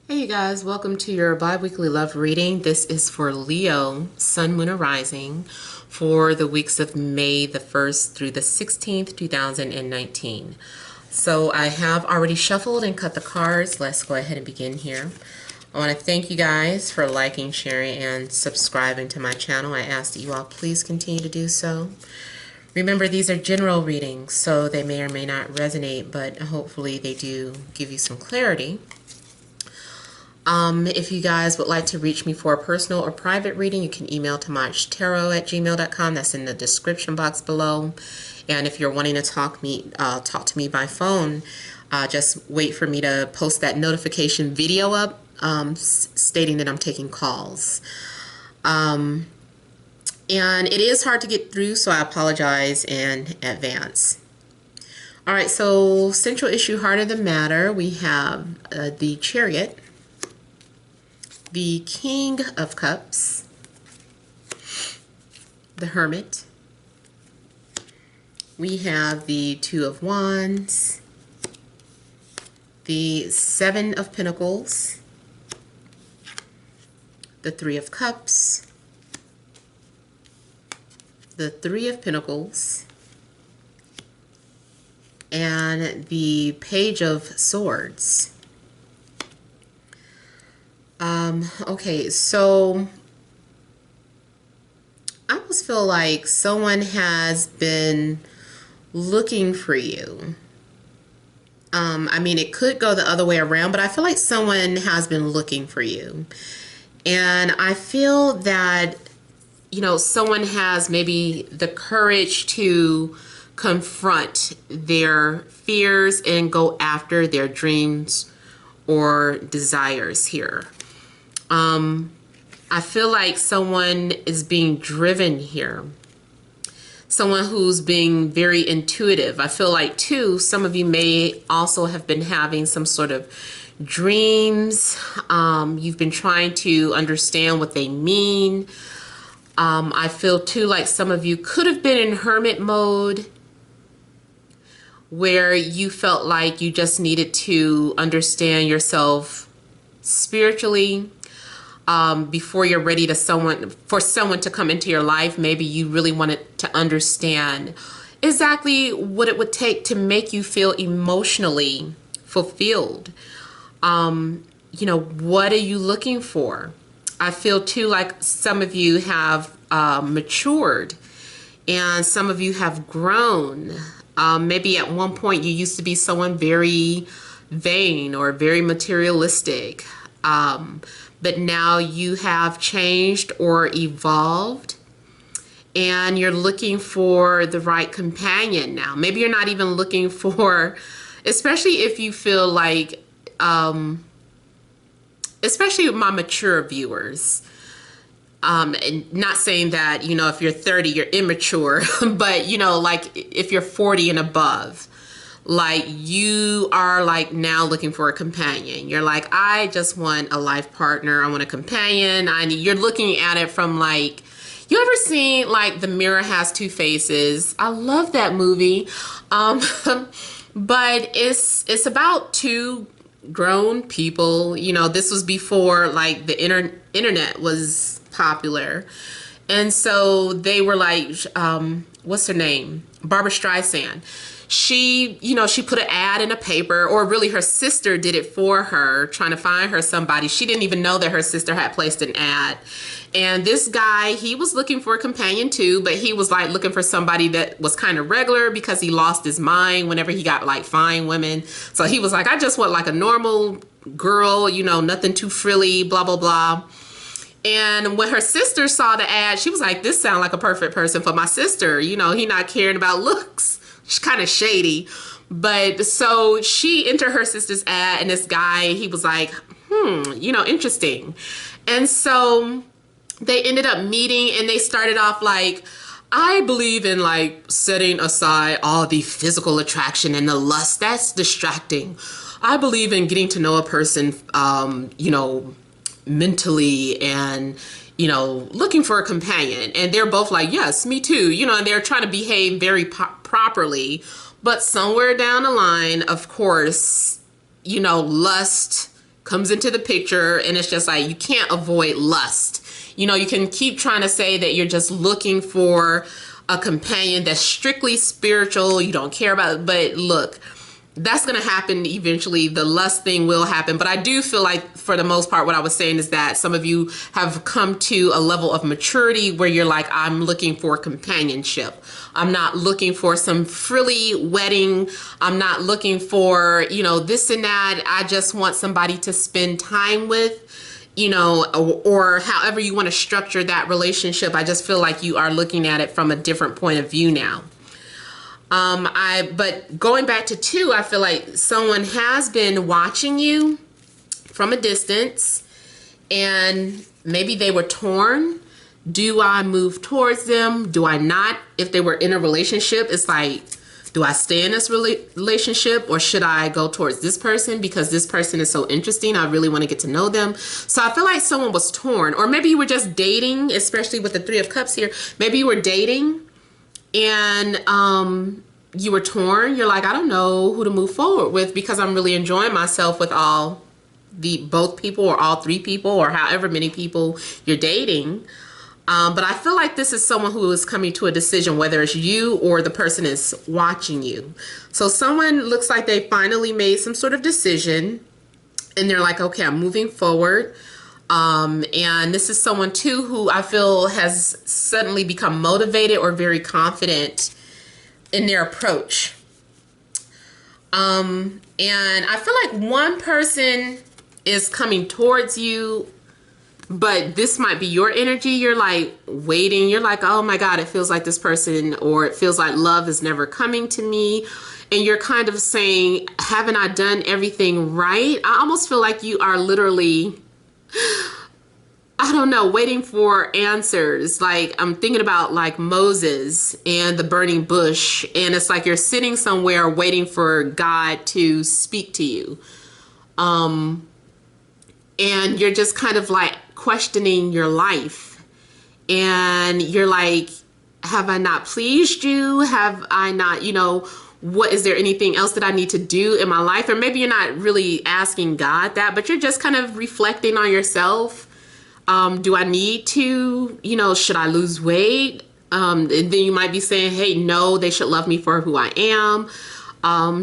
Hey you guys, welcome to your bi-weekly love reading. This is for Leo, Sun, Moon, or Rising for the weeks of May the 1st through the 16th, 2019. So I have already shuffled and cut the cards. Let's go ahead and begin here. I want to thank you guys for liking, sharing, and subscribing to my channel. I ask that you all please continue to do so. Remember, these are general readings, so they may or may not resonate, but hopefully they do give you some clarity. If you guys would like to reach me for a personal or private reading, you can email TemajTarot@gmail.com. That's in the description box below. And if you're wanting to talk to me by phone, just wait for me to post that notification video up stating that I'm taking calls. And it is hard to get through, so I apologize in advance. All right, so central issue, heart of the matter, we have the Chariot, the King of Cups, the Hermit, we have the Two of Wands, the Seven of Pentacles, the Three of Cups, the Three of Pentacles, and the Page of Swords. Okay, so I almost feel like someone has been looking for you. I mean, it could go the other way around, but I feel like someone has been looking for you. And I feel that, you know, someone has maybe the courage to confront their fears and go after their dreams or desires here. I feel like someone is being driven here. Someone who's being very intuitive. I feel like too, some of you may also have been having some sort of dreams. You've been trying to understand what they mean. I feel too like some of you could have been in hermit mode where you felt like you just needed to understand yourself spiritually. Before you're ready to for someone to come into your life. Maybe you really wanted to understand exactly what it would take to make you feel emotionally fulfilled. You know, what are you looking for? I feel too like some of you have matured and some of you have grown. Maybe at one point you used to be someone very vain or very materialistic. But now you have changed or evolved and you're looking for the right companion now. Maybe you're not even looking for, especially if you feel like, especially with my mature viewers, and not saying that, you know, if you're 30, you're immature, but, you know, like if you're 40 and above, like you are like now looking for a companion. You're like, I just want a life partner. I want a companion. You're looking at it from like, you ever seen like The Mirror Has Two Faces? I love that movie. But it's about two grown people. You know, this was before like the internet was popular. And so they were like, what's her name? Barbara Streisand. She, you know, she put an ad in a paper, or really her sister did it for her, trying to find her somebody. She didn't even know that her sister had placed an ad. And this guy, he was looking for a companion too, but he was like looking for somebody that was kind of regular because he lost his mind whenever he got like fine women. So he was like, I just want like a normal girl, you know, nothing too frilly, blah, blah, blah. And when her sister saw the ad, she was like, this sounds like a perfect person for my sister. You know, he not caring about looks. She's kind of shady. But so she entered her sister's ad, and this guy, he was like, you know, interesting. And so they ended up meeting, and they started off like, I believe in like setting aside all the physical attraction and the lust. That's distracting. I believe in getting to know a person, you know, mentally, and you know, looking for a companion. And they're both like, yes, me too, you know, and they're trying to behave very properly. But somewhere down the line, of course, you know, lust comes into the picture, and it's just like you can't avoid lust. You know, you can keep trying to say that you're just looking for a companion that's strictly spiritual, you don't care about it, but look, that's going to happen eventually. The lust thing will happen. But I do feel like, for the most part, what I was saying is that some of you have come to a level of maturity where you're like, I'm looking for companionship. I'm not looking for some frilly wedding. I'm not looking for, you know, this and that. I just want somebody to spend time with, you know, or however you want to structure that relationship. I just feel like you are looking at it from a different point of view now. But going back to 2, I feel like someone has been watching you from a distance, and maybe they were torn. Do I move towards them? Do I not? If they were in a relationship, it's like, do I stay in this relationship, or should I go towards this person because this person is so interesting? I really want to get to know them. So I feel like someone was torn, or maybe you were just dating, especially with the 3 of Cups here. Maybe you were dating and you were torn. You're like, I don't know who to move forward with because I'm really enjoying myself with both people, or all 3 people, or however many people you're dating. But I feel like this is someone who is coming to a decision, whether it's you or the person is watching you. So someone looks like they finally made some sort of decision, and they're like, okay, I'm moving forward. And this is someone too who I feel has suddenly become motivated or very confident in their approach. And I feel like one person is coming towards you, but this might be your energy. You're like waiting. You're like, oh my God, it feels like this person, or it feels like love is never coming to me. And you're kind of saying, haven't I done everything right? I almost feel like you are literally, I don't know, waiting for answers. Like, I'm thinking about like Moses and the burning bush, and it's like you're sitting somewhere waiting for God to speak to you. And you're just kind of like questioning your life, and you're like, have I not pleased you? Have I not, you know, what is there anything else that I need to do in my life? Or maybe you're not really asking God that, but you're just kind of reflecting on yourself. Do I need to, you know, should I lose weight? And then you might be saying, hey, no, they should love me for who I am.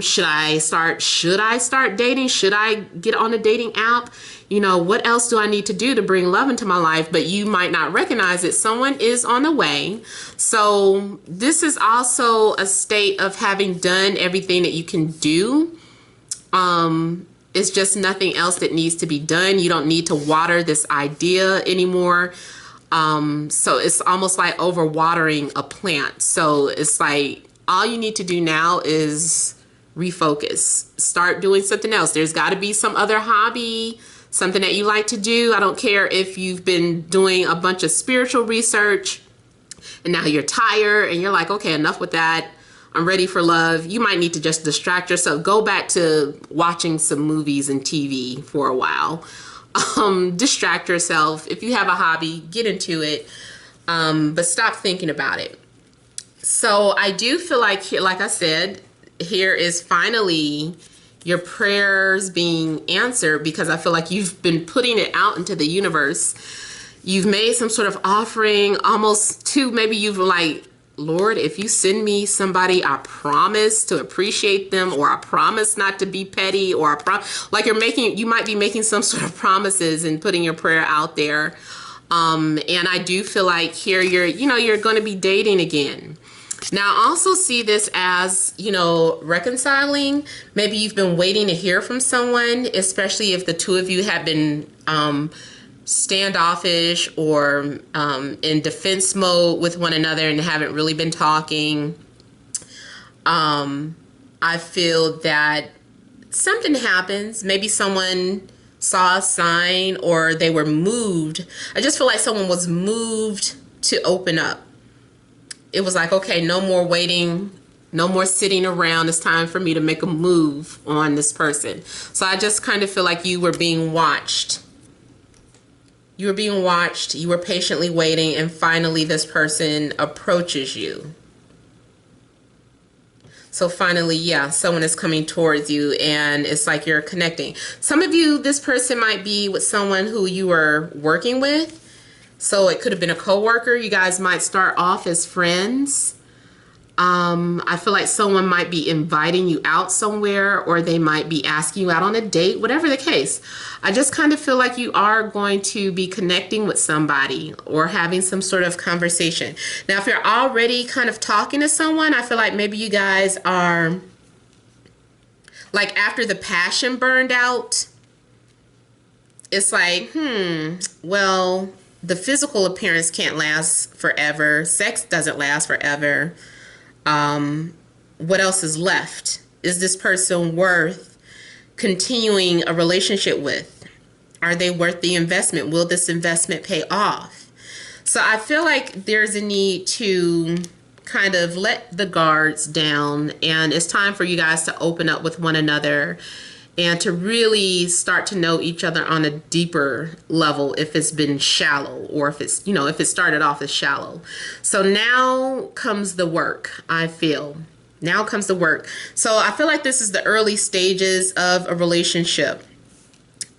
Should I start dating? Should I get on a dating app? You know, what else do I need to do to bring love into my life? But you might not recognize it. Someone is on the way. So this is also a state of having done everything that you can do. It's just nothing else that needs to be done. You don't need to water this idea anymore. So it's almost like overwatering a plant. So it's like all you need to do now is refocus. Start doing something else. There's got to be some other hobby, something that you like to do. I don't care if you've been doing a bunch of spiritual research and now you're tired and you're like, okay, enough with that. I'm ready for love. You might need to just distract yourself. Go back to watching some movies and TV for a while. Distract yourself. If you have a hobby, get into it. But stop thinking about it. So I do feel like, here, like I said, here is finally your prayers being answered, because I feel like you've been putting it out into the universe. You've made some sort of offering, almost to, maybe you've like, Lord, if you send me somebody, I promise to appreciate them, or I promise not to be petty, or like you might be making some sort of promises and putting your prayer out there. And I do feel like here you're going to be dating again. Now, I also see this as, reconciling. Maybe you've been waiting to hear from someone, especially if the two of you have been standoffish or in defense mode with one another and haven't really been talking. I feel that something happens. Maybe someone saw a sign, or they were moved. I just feel like someone was moved to open up. It was like, okay, no more waiting, no more sitting around. It's time for me to make a move on this person. So I just kind of feel like you were being watched. You were being watched. You were patiently waiting, and finally this person approaches you. So finally, yeah, someone is coming towards you and it's like you're connecting. Some of you, this person might be with someone who you are working with. So it could have been a coworker. You guys might start off as friends. I feel like someone might be inviting you out somewhere, or they might be asking you out on a date, whatever the case. I just kind of feel like you are going to be connecting with somebody or having some sort of conversation. Now, if you're already kind of talking to someone, I feel like maybe you guys are like after the passion burned out. It's like, well, the physical appearance can't last forever. Sex doesn't last forever. What else is left? Is this person worth continuing a relationship with? Are they worth the investment? Will this investment pay off? So I feel like there's a need to kind of let the guards down, and it's time for you guys to open up with one another and to really start to know each other on a deeper level if it's been shallow, or if it's, if it started off as shallow. So now comes the work, I feel. Now comes the work. So I feel like this is the early stages of a relationship.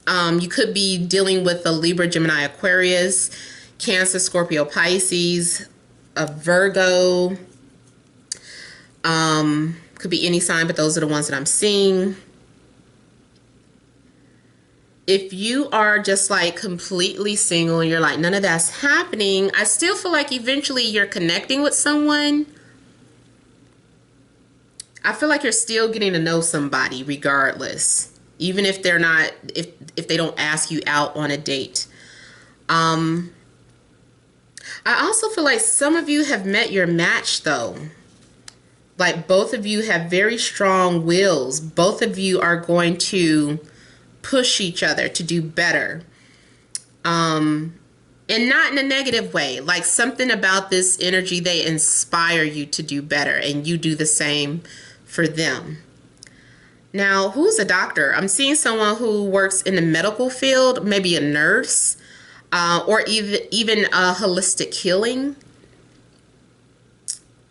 You could be dealing with a Libra, Gemini, Aquarius, Cancer, Scorpio, Pisces, a Virgo. Could be any sign, but those are the ones that I'm seeing. If you are just like completely single and you're like, none of that's happening, I still feel like eventually you're connecting with someone. I feel like you're still getting to know somebody regardless, even if they're not, if they don't ask you out on a date. I also feel like some of you have met your match though. Like both of you have very strong wills. Both of you are going to push each other to do better, and not in a negative way. Like something about this energy, they inspire you to do better, and you do the same for them. Now, who's a doctor? I'm seeing someone who works in the medical field, maybe a nurse, or even a holistic healing.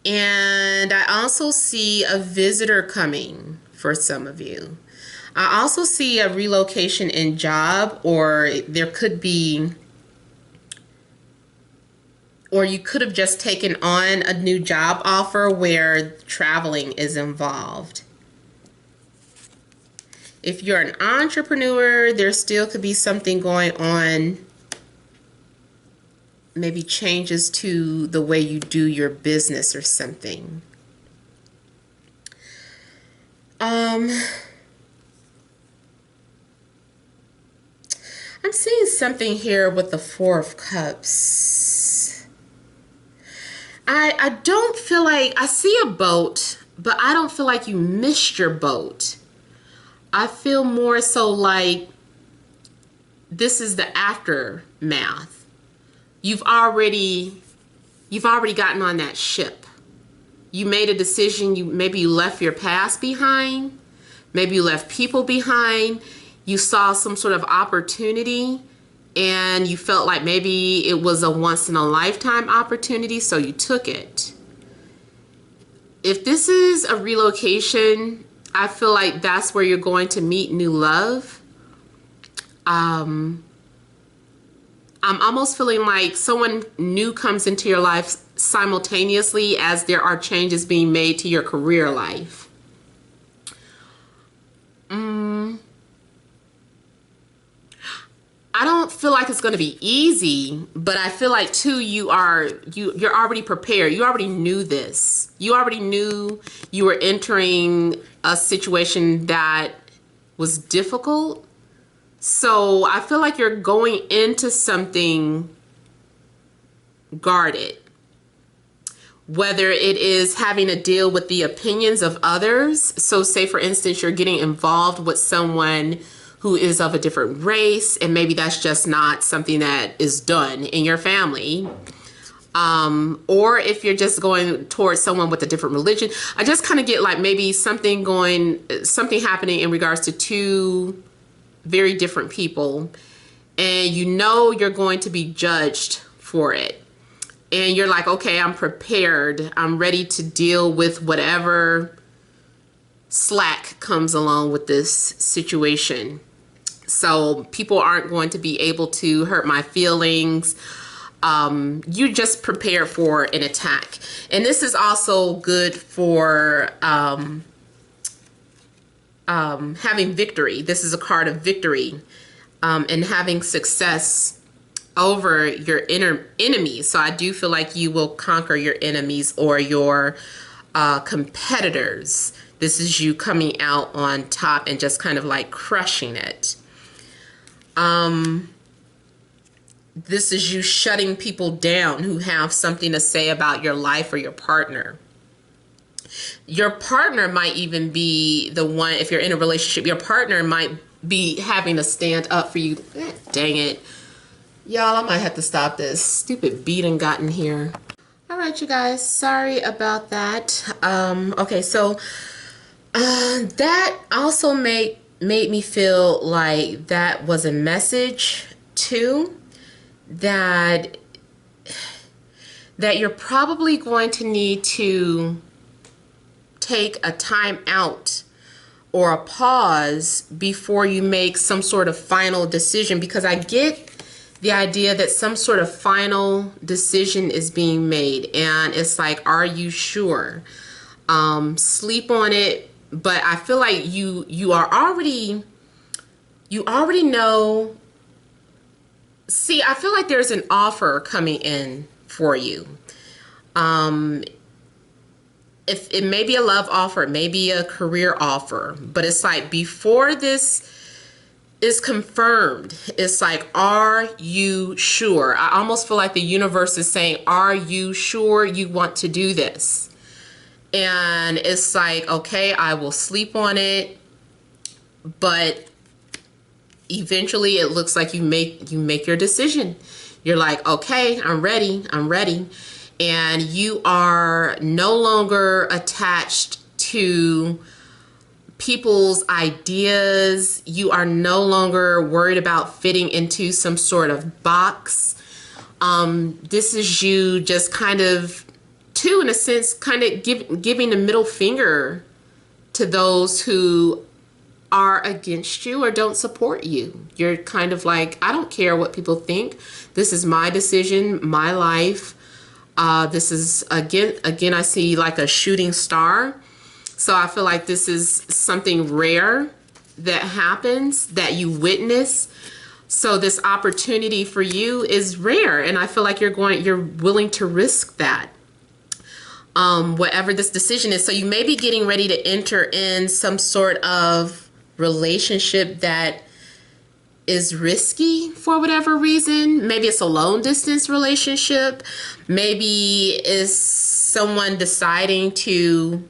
And I also see a visitor coming for some of you. I also see a relocation in job, or there could be, or you could have just taken on a new job offer where traveling is involved. If you're an entrepreneur, there still could be something going on, maybe changes to the way you do your business or something. I'm seeing something here with the Four of Cups. I don't feel like, I see a boat, but I don't feel like you missed your boat. I feel more so like this is the aftermath. You've already gotten on that ship. You made a decision. Maybe you left your past behind. Maybe you left people behind. You saw some sort of opportunity and you felt like maybe it was a once in a lifetime opportunity, so you took it. If this is a relocation, I feel like that's where you're going to meet new love. I'm almost feeling like someone new comes into your life simultaneously as there are changes being made to your career life. I don't feel like it's going to be easy, but I feel like too you're already prepared. You already knew this. You already knew you were entering a situation that was difficult. So I feel like you're going into something guarded. Whether it is having to deal with the opinions of others. So say for instance, you're getting involved with someone who is of a different race, and maybe that's just not something that is done in your family. Or if you're just going towards someone with a different religion. I just kind of get like maybe something happening in regards to two very different people, and you know you're going to be judged for it. And you're like, okay, I'm prepared. I'm ready to deal with whatever slack comes along with this situation. So people aren't going to be able to hurt my feelings. You just prepare for an attack. And this is also good for having victory. This is a card of victory, and having success over your inner enemies. So I do feel like you will conquer your enemies or your competitors. This is you coming out on top and just kind of like crushing it. This is you shutting people down who have something to say about your life or your partner. Your partner might even be the one, if you're in a relationship, your partner might be having to stand up for you. Dang it. Y'all, I might have to stop this. Stupid beating got in here. All right, you guys. Sorry about that. Okay, so that also made me feel like that was a message too, that you're probably going to need to take a time out or a pause before you make some sort of final decision, because I get the idea that some sort of final decision is being made and it's like, are you sure? Sleep on it. But I feel like you already know. See, I feel like there's an offer coming in for you. If it may be a love offer, it may be a career offer, but it's like before this is confirmed, it's like, are you sure? I almost feel like the universe is saying, are you sure you want to do this? And it's like, okay, I will sleep on it, but eventually it looks like you make your decision. You're like, okay, I'm ready. And you are no longer attached to people's ideas. You are no longer worried about fitting into some sort of box. This is you just kind of, too, in a sense, kind of giving the middle finger to those who are against you or don't support you. You're kind of like, I don't care what people think. This is my decision, my life. This is, again, I see like a shooting star. So I feel like this is something rare that happens, that you witness. So this opportunity for you is rare. And I feel like you're willing to risk that. Whatever this decision is. So you may be getting ready to enter in some sort of relationship that is risky for whatever reason. Maybe it's a long distance relationship. Maybe it's someone deciding to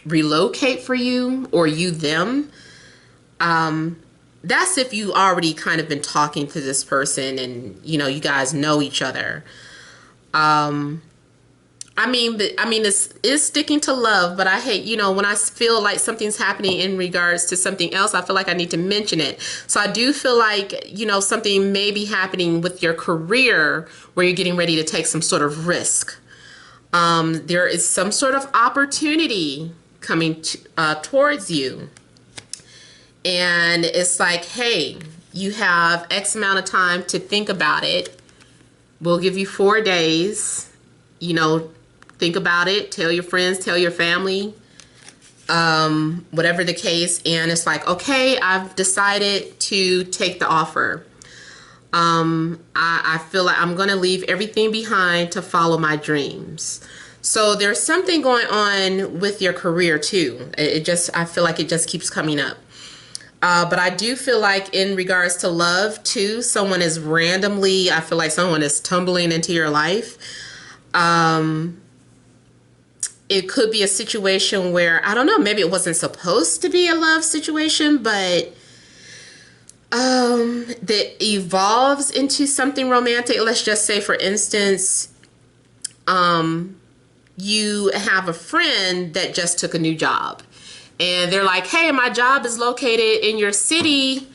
relocate for you, or you them. That's if you already kind of been talking to this person and you guys know each other. It's sticking to love, but I hate, when I feel like something's happening in regards to something else, I feel like I need to mention it. So I do feel like, something may be happening with your career where you're getting ready to take some sort of risk. There is some sort of opportunity coming towards you. And it's like, hey, you have X amount of time to think about it. We'll give you 4 days, think about it, tell your friends, tell your family, whatever the case. And it's like, okay, I've decided to take the offer. I feel like I'm going to leave everything behind to follow my dreams. So there's something going on with your career too. I feel like it just keeps coming up. But I do feel like in regards to love too, I feel like someone is tumbling into your life. It could be a situation where, I don't know, maybe it wasn't supposed to be a love situation, but that evolves into something romantic. Let's just say, for instance, you have a friend that just took a new job and they're like, hey, my job is located in your city.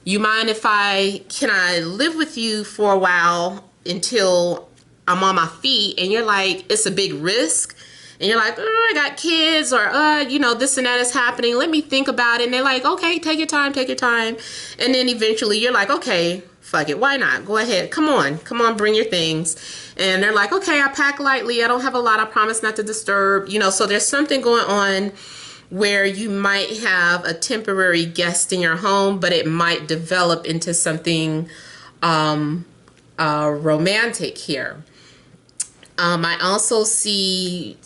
You mind if can I live with you for a while until I'm on my feet? And you're like, it's a big risk. and you're like, oh, I got kids, or you know, this and that is happening, let me think about it. And they're like, okay, take your time, take your time. And then eventually you're like, okay, fuck it, why not, go ahead, come on, bring your things. And they're like, okay, I pack lightly, I don't have a lot, I promise not to disturb, you know. So there's something going on where you might have a temporary guest in your home, but it might develop into something romantic here. I also see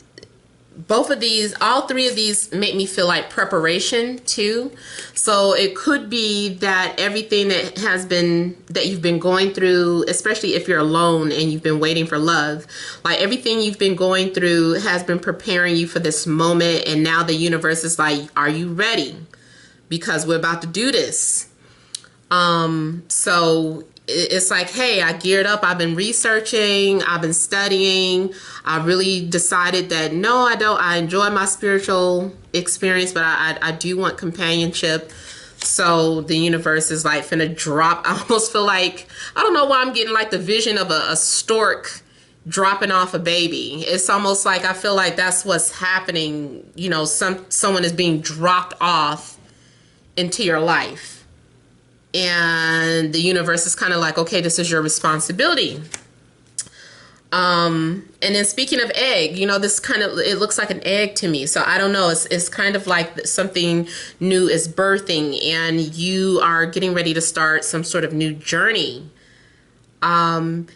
both of these, all three of these make me feel like preparation too. So it could be that everything that you've been going through, especially if you're alone and you've been waiting for love, like everything you've been going through has been preparing you for this moment. And now the universe is like, are you ready? Because we're about to do this. So it's like, hey, I geared up, I've been researching, I've been studying, I really decided that no, I don't, I enjoy my spiritual experience, but I do want companionship. So the universe is like finna drop. I almost feel like, I don't know why I'm getting like the vision of a stork dropping off a baby. It's almost like I feel like that's what's happening. You know, someone is being dropped off into your life. And the universe is kind of like, okay, this is your responsibility. And then speaking of egg, you know, this kind of, it looks like an egg to me. So I don't know. It's kind of like something new is birthing and you are getting ready to start some sort of new journey. I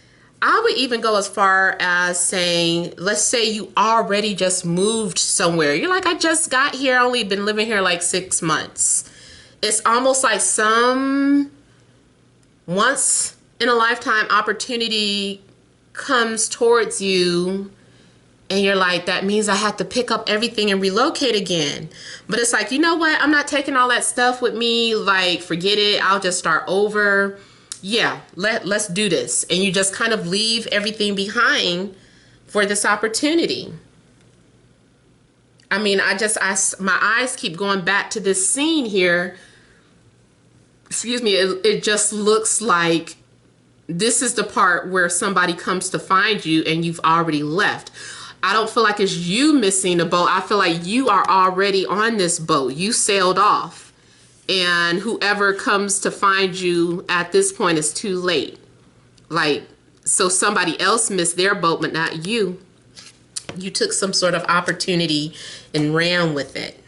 would even go as far as saying, let's say you already just moved somewhere. You're like, I just got here, only been living here like 6 months. It's almost like some once in a lifetime opportunity comes towards you and you're like, that means I have to pick up everything and relocate again. But it's like, you know what? I'm not taking all that stuff with me. Like, forget it. I'll just start over. Yeah, let's do this. And you just kind of leave everything behind for this opportunity. I mean, my eyes keep going back to this scene here. Excuse me, it just looks like this is the part where somebody comes to find you and you've already left. I don't feel like it's you missing a boat. I feel like you are already on this boat. You sailed off. And whoever comes to find you at this point is too late. Like, so somebody else missed their boat, but not you. You took some sort of opportunity and ran with it.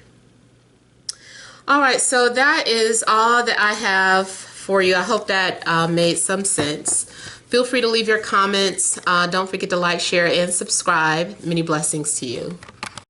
All right, so that is all that I have for you. I hope that made some sense. Feel free to leave your comments. Don't forget to like, share, and subscribe. Many blessings to you.